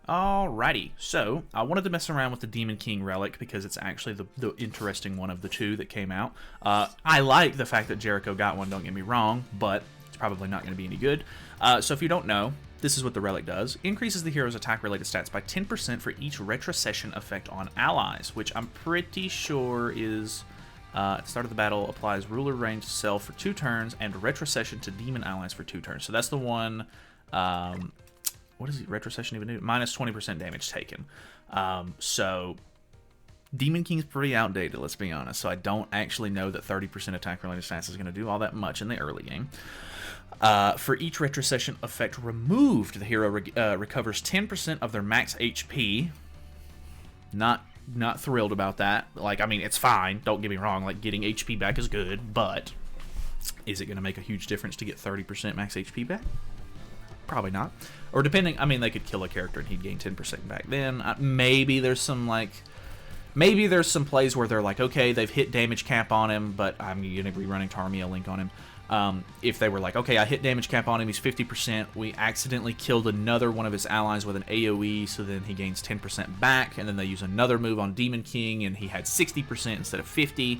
Alrighty, so I wanted to mess around with the Demon King Relic because it's actually the interesting one of the two that came out. I like the fact that Jericho got one, don't get me wrong, but it's probably not going to be any good. So if you don't know, this is what the Relic does. Increases the hero's attack-related stats by 10% for each retrocession effect on allies, which I'm pretty sure is... at the start of the battle, applies ruler range self for 2 turns and retrocession to demon allies for 2 turns. So that's the one... what does retrocession even do? Minus 20% damage taken. So Demon King's pretty outdated, let's be honest. So I don't actually know that 30% attack-related stats is going to do all that much in the early game. For each retrocession effect removed, the hero recovers 10% of their max HP. Not thrilled about that. Like, I mean, it's fine. Don't get me wrong. Like, getting HP back is good, but is it going to make a huge difference to get 30% max HP back? Probably not. Or depending, I mean, they could kill a character and he'd gain 10% back then. Maybe there's some, like, maybe there's some plays where they're like, okay, they've hit damage cap on him, but I'm going to be running Tarmia Link on him. If they were like, okay, I hit damage cap on him, he's 50%, we accidentally killed another one of his allies with an AoE, so then he gains 10% back, and then they use another move on Demon King, and he had 60% instead of 50%.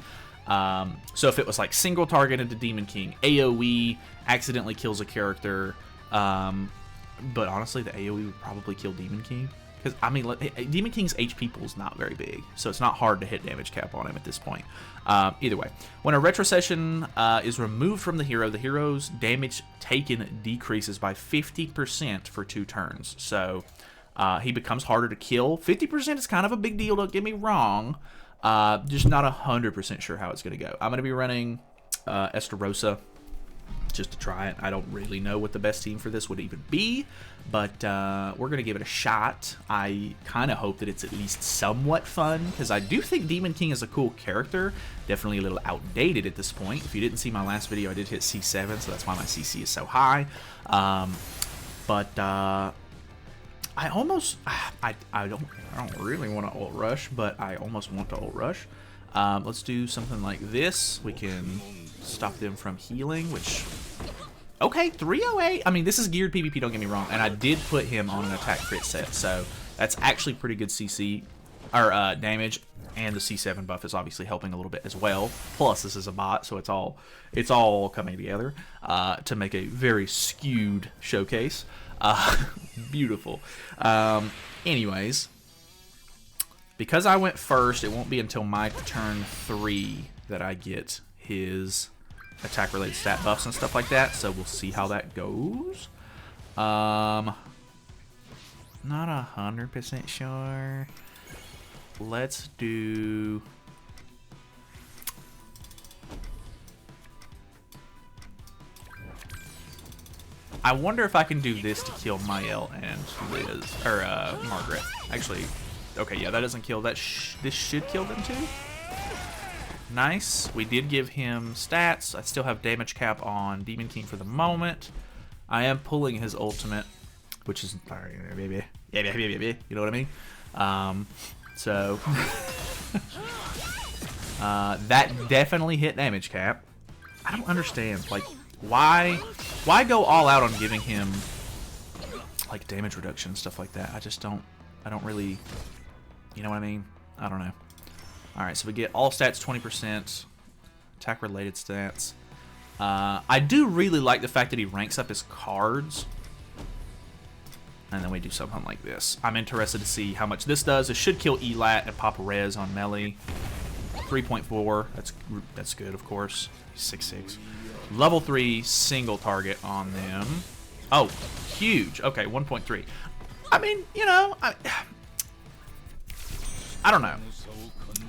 So if it was like single targeted to Demon King, AoE accidentally kills a character, but honestly, the AoE would probably kill Demon King. Because, I mean, Demon King's HP pool is not very big, so it's not hard to hit damage cap on him at this point. Either way, when a retrocession is removed from the hero's damage taken decreases by 50% for 2 turns. So he becomes harder to kill. 50% is kind of a big deal, don't get me wrong. Just not 100% sure how it's going to go. I'm going to be running Estarossa just to try it. I don't really know what the best team for this would even be, but we're going to give it a shot. I kind of hope that it's at least somewhat fun, because I do think Demon King is a cool character. Definitely a little outdated at this point. If you didn't see my last video, I did hit C7, so that's why my CC is so high. But I don't really want to ult rush, but I almost want to ult rush. Let's do something like this. We can stop them from healing, which... Okay, 308. I mean, this is geared PvP, don't get me wrong, and I did put him on an attack crit set, so that's actually pretty good CC, or damage, and the C7 buff is obviously helping a little bit as well. Plus, this is a bot, so it's all coming together to make a very skewed showcase. Beautiful. Anyways, because I went first, it won't be until my turn 3 that I get his attack-related stat buffs and stuff like that, so we'll see how that goes. Not 100% sure. Let's do... I wonder if I can do this to kill Mael and Liz, or Margaret. Actually, okay, yeah, that doesn't kill. This should kill them too. Nice. We did give him stats. I still have damage cap on Demon King for the moment. I am pulling his ultimate, which is, you know what I mean? So that definitely hit damage cap. I don't understand, like, why go all out on giving him like damage reduction and stuff like that? I don't really, you know what I mean? I don't know. Alright, so we get all stats 20%, attack related stats. I do really like the fact that he ranks up his cards. And then we do something like this. I'm interested to see how much this does. It should kill Elat and pop res on melee. 3.4, that's good, of course. 6.6. Level 3 single target on them. Oh, huge. Okay, 1.3. I mean, you know, I don't know.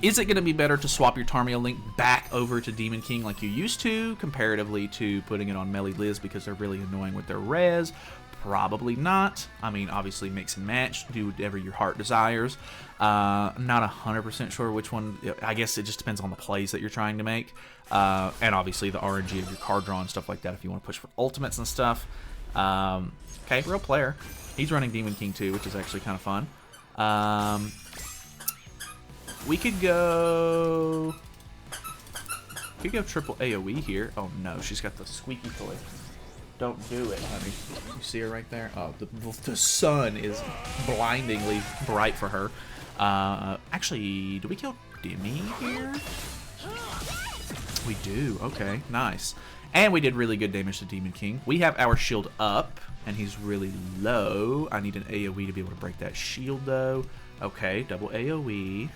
Is it going to be better to swap your Tarmia Link back over to Demon King like you used to, comparatively to putting it on Melee Liz because they're really annoying with their res? Probably not. I mean, obviously mix and match, do whatever your heart desires. Not 100% sure which one. I guess it just depends on the plays that you're trying to make. And obviously the RNG of your card draw and stuff like that if you want to push for ultimates and stuff. Okay, real player. He's running Demon King too, which is actually kind of fun. We could go triple AoE here. Oh no, she's got the squeaky toy. Don't do it, honey. You see her right there? Oh, the sun is blindingly bright for her. Actually, do we kill Demi here? We do. Okay, nice. And we did really good damage to Demon King. We have our shield up, and he's really low. I need an AoE to be able to break that shield, though. Okay, double AoE.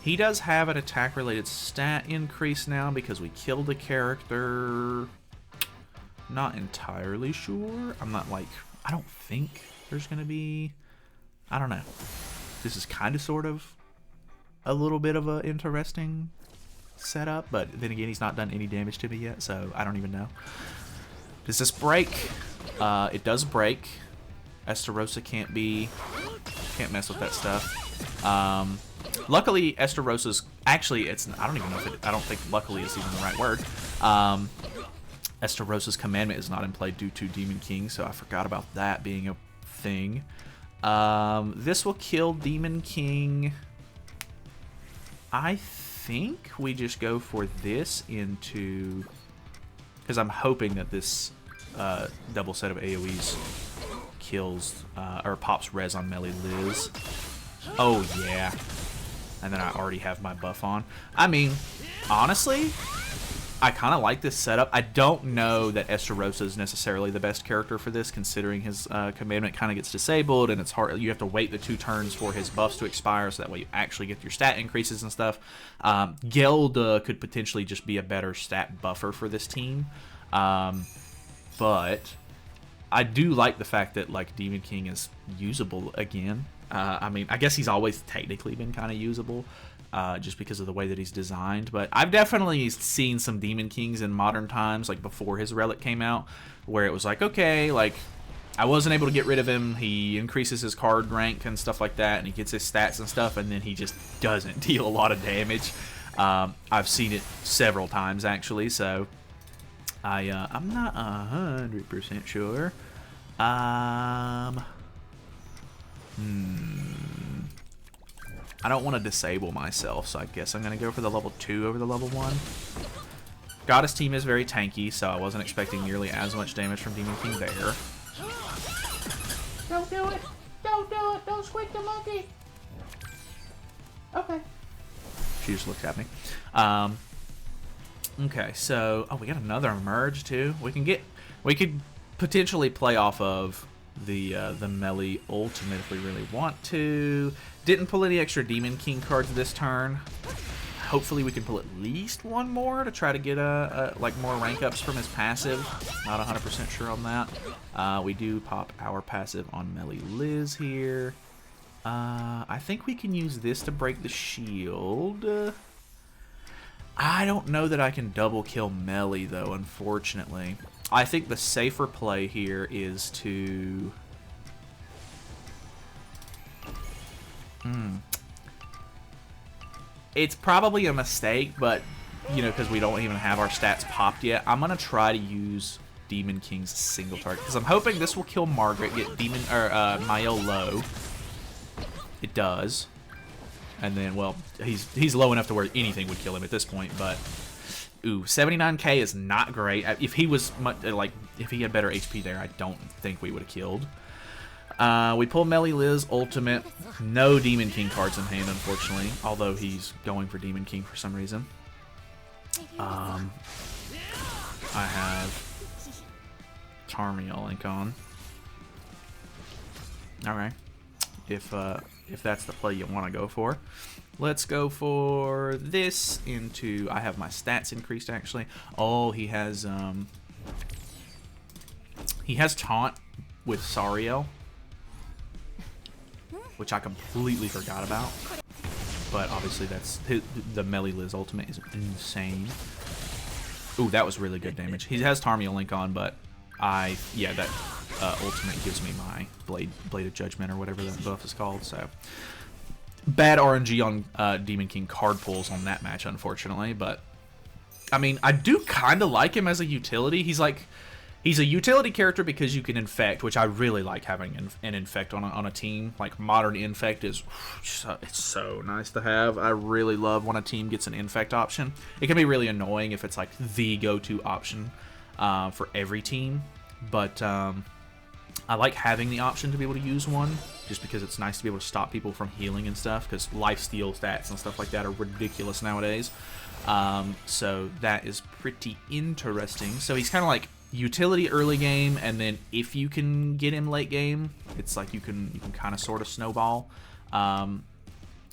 He does have an attack-related stat increase now because we killed a character. Not entirely sure. I'm not like... I don't think there's going to be... I don't know. This is kind of sort of a little bit of an interesting setup, but then again, he's not done any damage to me yet, so I don't even know. Does this break? It does break. Estarossa can't mess with that stuff. Luckily, Estarossa's actually I don't even know if I don't think luckily is even the right word. Estarossa's commandment is not in play due to Demon King, so I forgot about that being a thing. This will kill Demon King. I think we just go for this into... Because I'm hoping that this double set of AoEs kills... or pops res on Melee Liz. Oh, yeah. And then I already have my buff on. I mean, honestly... I kind of like this setup. I don't know that Estarossa is necessarily the best character for this, considering his commandment kind of gets disabled, and it's hard. You have to wait the 2 turns for his buffs to expire, so that way you actually get your stat increases and stuff. Gelda could potentially just be a better stat buffer for this team, but I do like the fact that like Demon King is usable again. I mean, I guess he's always technically been kind of usable. Just because of the way that he's designed. But I've definitely seen some Demon Kings in modern times, like before his Relic came out, where it was like, okay, like, I wasn't able to get rid of him. He increases his card rank and stuff like that, and he gets his stats and stuff, and then he just doesn't deal a lot of damage. I've seen it several times, actually, so I'm not 100% sure. I don't want to disable myself, so I guess I'm going to go for the level 2 over the level 1. Goddess team is very tanky, so I wasn't expecting nearly as much damage from Demon King there. Don't do it! Don't do it! Don't squeak the monkey! Okay. She just looked at me. Okay, so... Oh, we got another merge, too. We could potentially play off of the melee ultimate if we really want to. Didn't pull any extra Demon King cards this turn. Hopefully we can pull at least one more to try to get like more rank ups from his passive. Not 100% sure on that. We do pop our passive on Melee Liz here. I think we can use this to break the shield. I don't know that I can double kill Melee though, unfortunately. I think the safer play here is to... It's probably a mistake, but, you know, because we don't even have our stats popped yet, I'm going to try to use Demon King's single target. Because I'm hoping this will kill Margaret, get Mael low. It does. And then, well, he's low enough to where anything would kill him at this point, but... Ooh, 79k is not great. If he was if he had better HP there, I don't think we would have killed. We pull Melee Liz ultimate. No Demon King cards in hand, unfortunately. Although he's going for Demon King for some reason. I have Tarmiel Link on. All right, if that's the play you want to go for. Let's go for this into... I have my stats increased, actually. Oh, he has Taunt with Sariel, which I completely forgot about. But obviously that's... the Melee Liz ultimate is insane. Ooh, that was really good damage. He has Tarmiel Link on, but yeah, that ultimate gives me my Blade of Judgment or whatever that buff is called, so... Bad RNG on Demon King card pulls on that match, unfortunately, but I mean, I do kind of like him as a utility. He's a utility character because you can infect, which I really like having an infect on a team. Like modern infect is it's so nice to have. I really love when a team gets an infect option. It can be really annoying if it's like the go-to option for every team, but I like having the option to be able to use one, just because it's nice to be able to stop people from healing and stuff, because lifesteal stats and stuff like that are ridiculous nowadays. So that is pretty interesting. So he's kind of like utility early game, and then if you can get him late game, it's like you can kind of sort of snowball,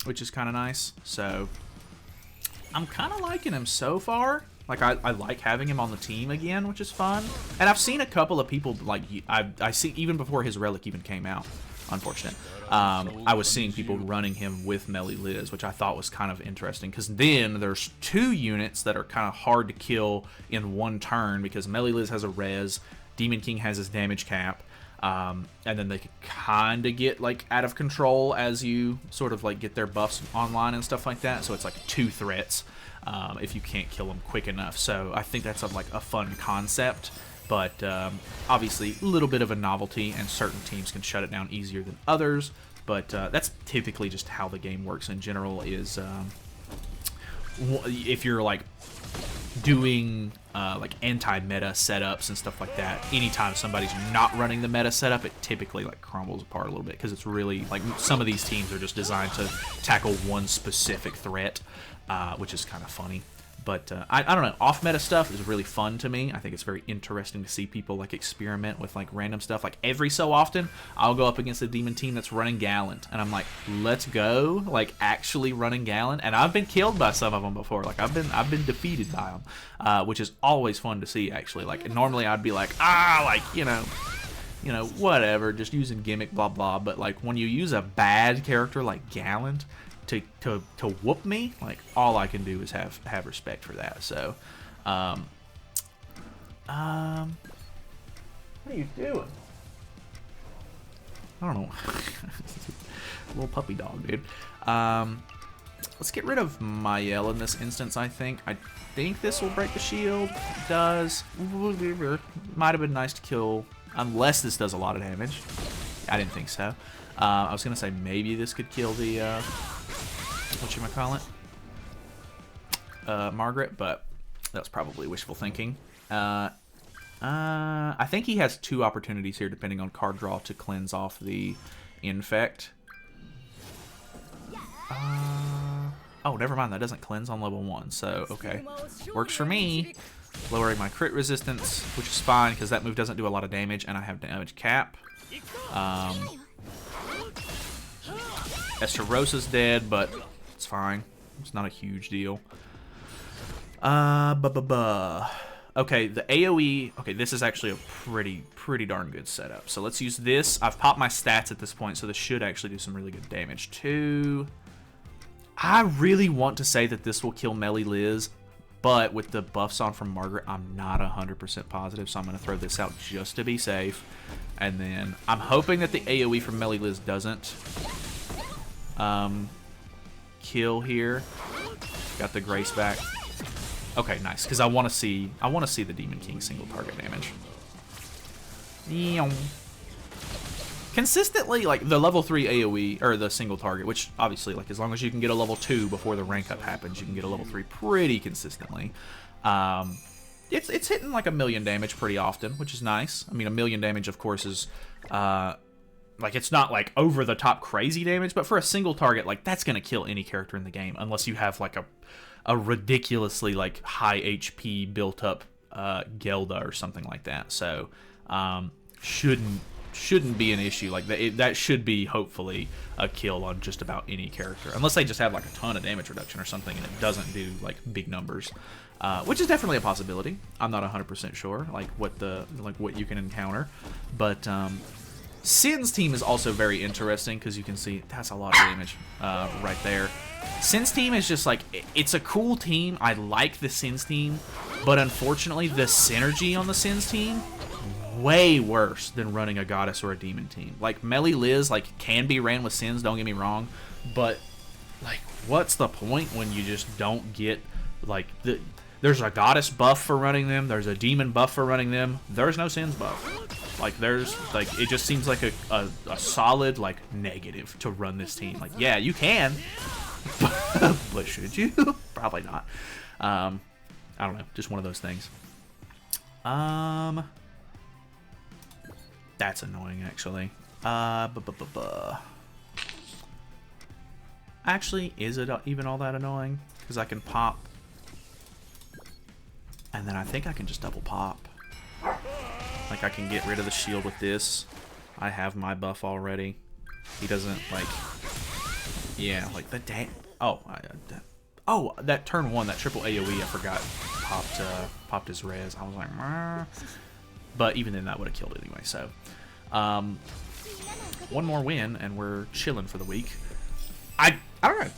which is kind of nice. So I'm kind of liking him so far. Like, I like having him on the team again, which is fun. And I've seen a couple of people, like, I see, even before his Relic even came out, unfortunate, I was seeing people running him with Melee Liz, which I thought was kind of interesting, because then there's 2 units that are kind of hard to kill in one turn, because Melee Liz has a res, Demon King has his damage cap, and then they could kind of get, like, out of control as you sort of, like, get their buffs online and stuff like that, so it's like 2 threats. If you can't kill them quick enough. So I think that's like a fun concept, but obviously a little bit of a novelty, and certain teams can shut it down easier than others, but that's typically just how the game works in general. Is if you're like doing like anti-meta setups and stuff like that, anytime somebody's not running the meta setup, it typically like crumbles apart a little bit, because it's really like some of these teams are just designed to tackle one specific threat, which is kind of funny. But I don't know, off-meta stuff is really fun to me. I think it's very interesting to see people like experiment with like random stuff. Like every so often, I'll go up against a demon team that's running Gallant, and I'm like, let's go, like actually running Gallant. And I've been killed by some of them before. Like I've been defeated by them, which is always fun to see. Actually, like normally I'd be like, like you know, whatever, just using gimmick, blah blah. But like when you use a bad character like Gallant to whoop me, like all I can do is have respect for that. So what are you doing? I don't know. Little puppy dog, dude. Let's get rid of Mael in this instance. I think this will break the shield. It does. Might have been nice to kill, unless this does a lot of damage. I didn't think so. I was gonna say maybe this could kill the whatchamacallit, Margaret, but that's probably wishful thinking. I think he has 2 opportunities here, depending on card draw, to cleanse off the infect. Oh, never mind, that doesn't cleanse on level 1, so okay, works for me. Lowering my crit resistance, which is fine because that move doesn't do a lot of damage, and I have damage cap. Esterosa's dead, but it's fine. It's not a huge deal. Okay, the AoE. Okay, this is actually a pretty darn good setup. So let's use this. I've popped my stats at this point, so this should actually do some really good damage too. I really want to say that this will kill Melee Liz, but with the buffs on from Margaret, I'm not 100% positive, so I'm going to throw this out just to be safe. And then I'm hoping that the AoE from Melee Liz doesn't kill here. Got the Grace back. Okay, nice, because I want to see the Demon King single target damage. Consistently, like the level 3 AoE, or the single target, which obviously, like as long as you can get a level 2 before the rank up happens, you can get a level 3 pretty consistently. It's hitting like 1,000,000 damage pretty often, which is nice. I mean, 1,000,000 damage, of course, is like it's not like over the top crazy damage, but for a single target, like that's gonna kill any character in the game, unless you have like a ridiculously like high HP built up Gelda or something like that. So shouldn't be an issue. Like that should be hopefully a kill on just about any character, unless they just have like a ton of damage reduction or something and it doesn't do like big numbers, which is definitely a possibility. I'm not 100% sure like what you can encounter, but Sin's team is also very interesting because you can see that's a lot of damage right there. Sin's team is just like, it's a cool team. I like the Sin's team, but unfortunately the synergy on the Sin's team way worse than running a Goddess or a Demon team. Like Melee Liz like can be ran with Sins, don't get me wrong, but like what's the point when you just don't get like there's a Goddess buff for running them, there's a Demon buff for running them, there's no Sins buff. Like there's like it just seems like a solid like negative to run this team. Like yeah, you can, but should you? Probably not. I don't know, just one of those things. That's annoying, actually. Actually, is it even all that annoying? Because I can pop. And then I think I can just double pop. Like, I can get rid of the shield with this. I have my buff already. He doesn't, like... Yeah, like, the damn... Oh, oh, that turn 1, that triple AoE, I forgot, popped his res. I was like, Meh. But even then, that would have killed it anyway, so... one more win, and we're chilling for the week. I don't know.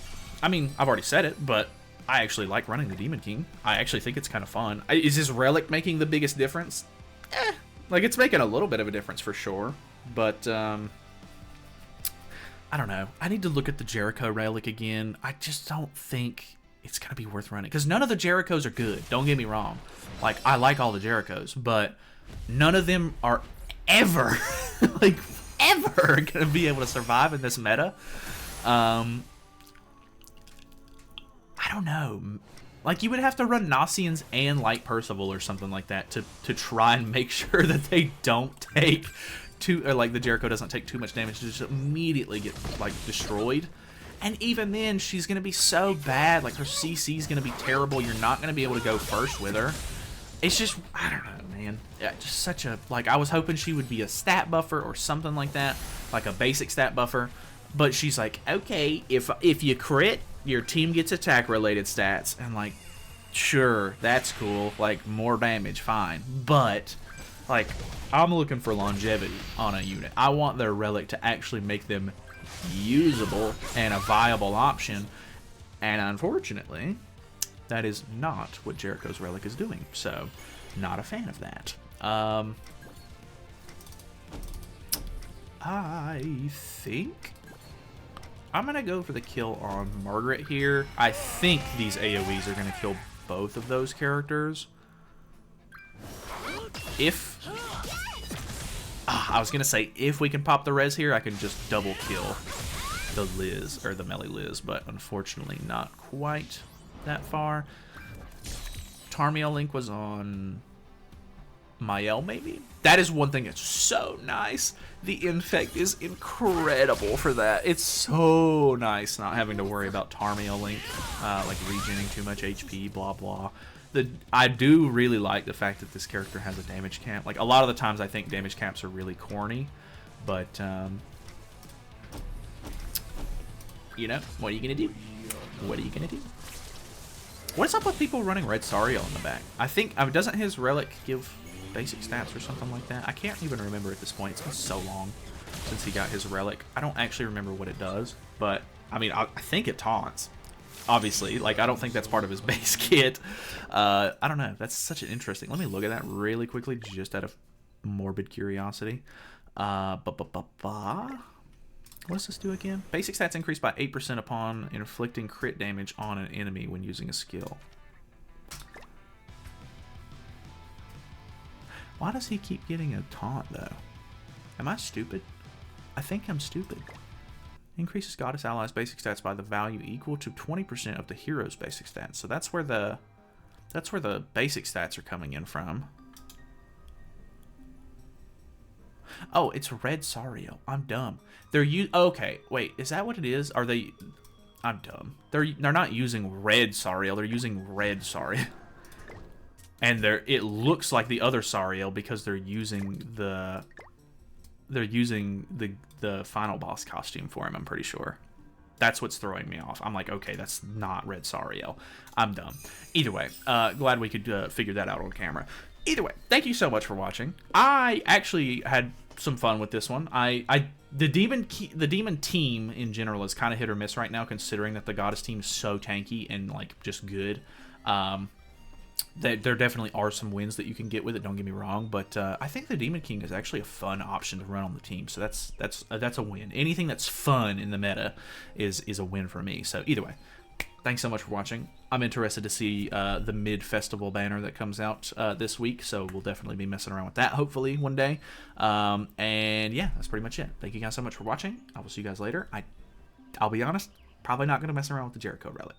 I mean, I've already said it, but I actually like running the Demon King. I actually think it's kind of fun. Is this Relic making the biggest difference? Like, it's making a little bit of a difference for sure, but I don't know. I need to look at the Jericho Relic again. I just don't think it's going to be worth running, because none of the Jerichos are good. Don't get me wrong. Like, I like all the Jerichos, but none of them are ever, like, ever going to be able to survive in this meta. I don't know. Like, you would have to run Nasians and Light Percival or something like that to try and make sure that they don't take or like the Jericho doesn't take too much damage to just immediately get, like, destroyed. And even then, she's going to be so bad. Like, her CC is going to be terrible. You're not going to be able to go first with her. It's just, I don't know, man. Yeah, just such a, like, I was hoping she would be a stat buffer or something like that. Like a basic stat buffer. But she's like, okay, if you crit, your team gets attack-related stats. And, like, sure, that's cool. Like, more damage, fine. But, like, I'm looking for longevity on a unit. I want their Relic to actually make them usable and a viable option. And unfortunately, that is not what Jericho's Relic is doing. So, not a fan of that. I think I'm going to go for the kill on Margaret here. I think these AoEs are going to kill both of those characters. If... I was going to say, if we can pop the res here, I can just double kill the Liz, or the melee Liz, but unfortunately not quite that far. Tarmiel Link was on Mael, maybe? That is one thing that's so nice. The infect is incredible for that. It's so nice not having to worry about Tarmiel Link, like regening too much HP, blah blah. I do really like the fact that this character has a damage cap. Like, a lot of the times I think damage caps are really corny, but you know, what are you gonna do? What are you gonna do? What's up with people running Red Sariel in the back? I think, doesn't his Relic give basic stats or something like that? I can't even remember at this point. It's been so long since he got his Relic. I don't actually remember what it does, but I mean, I think it taunts. Obviously, like, I don't think that's part of his base kit. I don't know. That's such an interesting... Let me look at that really quickly, just out of morbid curiosity. What does this do again? Basic stats increase by 8% upon inflicting crit damage on an enemy when using a skill. Why does he keep getting a taunt, though? Am I stupid? I think I'm stupid. Increases Goddess Allies' basic stats by the value equal to 20% of the hero's basic stats. So that's where the basic stats are coming in from. Oh, it's Red Sariel. I'm dumb. Okay, wait, is that what it is? Are they... I'm dumb. They're not using Red Sariel. They're using Red Sariel. And it looks like the other Sariel because they're using the final boss costume for him, I'm pretty sure. That's what's throwing me off. I'm like, okay, that's not Red Sariel. I'm dumb. Either way, glad we could figure that out on camera. Either way, thank you so much for watching. I actually had some fun with this one. The demon team in general is kind of hit or miss right now, considering that the Goddess team is so tanky and, like, just good. There definitely are some wins that you can get with it, don't get me wrong, but I think the Demon King is actually a fun option to run on the team, so that's a win. Anything that's fun in the meta is a win for me. So either way, thanks so much for watching. I'm interested to see the mid-festival banner that comes out this week, so we'll definitely be messing around with that, hopefully, one day. And yeah, that's pretty much it. Thank you guys so much for watching. I will see you guys later. I'll be honest, probably not going to mess around with the Jericho Relic.